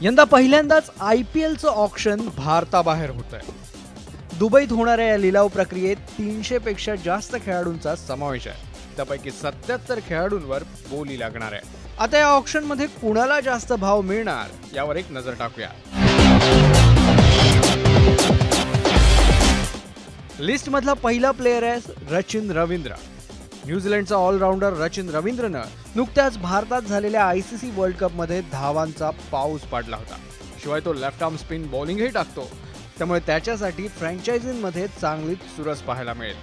यंदा पहिल्यांदाच IPLचं ऑक्शन भारताबाहेर होत आहे. दुबईत होणाऱ्या या लिलाव प्रक्रियेत 300 पेक्षा जास्त खेळाडूंचा समावेश आहे. त्यापैकी 77 खेळाडूंवर बोली लागणार आहे. आता या ऑक्शन मध्ये कुणाला जास्त भाव मिळणार यावर एक नजर टाकूया. लिस्ट मधला पहिला प्लेयर आहे रचिन रवींद्र. न्यूझीलंडचा ऑलराऊंडर रचिन रवींद्रनं नुकत्याच भारतात झालेल्या ICC वर्ल्ड कप मध्ये धावांचा पाऊस पाडला होता. शिवाय तो लेफ्ट आर्म स्पिन बॉलिंगही टाकतो, त्यामुळे त्याच्यासाठी फ्रँचायझींमध्ये चांगलीच चुरस पाहायला मिळेल.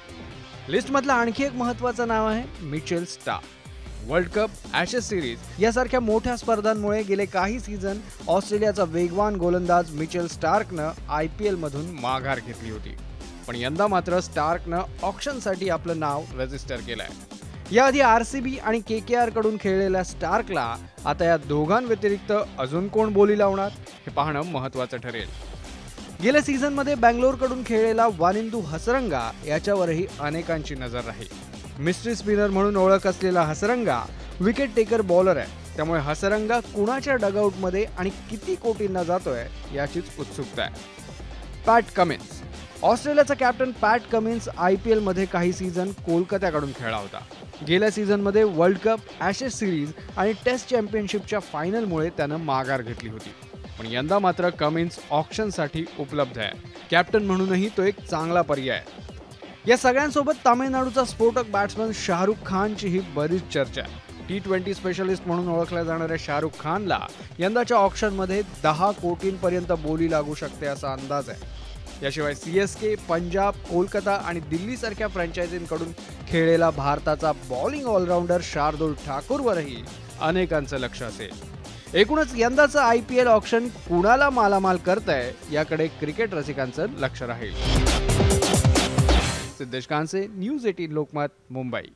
लिस्टमधलं आणखी एक महत्त्वाचं नाव आहे Mitchell Starc. World Cup, Ashes series यासारख्या मोठ्या स्पर्धांमुळे गेले काही सीझन ऑस्ट्रेलियाचा वेगवान गोलंदाज मिचेल स्टार्कनं IPL मधून माघार घेतली होती. पण यंदा मात्र स्टार्कनं ऑक्शनसाठी आपलं नाव रजिस्टर केलंय. याआधी RCB आणि KKR कडून खेळलेल्या स्टार्कला आता या दोघांव्यतिरिक्त अजून कोण बोली लावणार हे पाहणं महत्त्वाचं ठरेल. गेल्या सीझनमध्ये बँगलोरकडून खेळलेला वानिंदू हसरंगा याच्यावरही अनेकांची नजर राहील. मिस्ट्री स्पिनर म्हणून ओळख असलेला हसरंगा विकेट टेकर बॉलर आहे. त्यामुळे हसरंगा कुणाच्या डगआउटमध्ये आणि किती कोटींना जातोय याचीच उत्सुकता आहे. पॅट कमिन्स. ऑस्ट्रेलियाचा कॅप्टन पॅट कमिन्स IPL मध्ये काही सीझन कोलकात्याकडून खेळला होता. गेल्या सीझनमध्ये वर्ल्ड कप, ॲशेस सिरीज आणि टेस्ट चॅम्पियनशिपच्या फायनलमुळे त्यानं माघार घेतली होती. पण यंदा मात्र कमिन्स ऑक्शनसाठी उपलब्ध आहे. कॅप्टन म्हणूनही तो एक चांगला पर्याय आहे. या सगळ्यांसोबत तामिळनाडूचा स्फोटक बॅट्समन शाहरुख खानचीही बरीच चर्चा आहे. T20 स्पेशलिस्ट म्हणून ओळखल्या जाणाऱ्या शाहरुख खानला यंदाच्या ऑक्शनमध्ये 10 कोटींपर्यंत बोली लागू शकते असा अंदाज आहे. याशिवाय CSK, पंजाब, कोलकाता आणि दिल्ली सारख्या फ्रँचायझींकडून खेळलेला भारताचा बॉलिंग ऑलराऊंडर शार्दुल ठाकूरवरही अनेकांचं लक्ष असेल. एकूणच यंदाचं IPL ऑक्शन कुणाला मालामाल करतंय याकडे क्रिकेट रसिकांचं लक्ष राहील. सिद्धेश कांसे, न्यूज 18 लोकमत, मुंबई.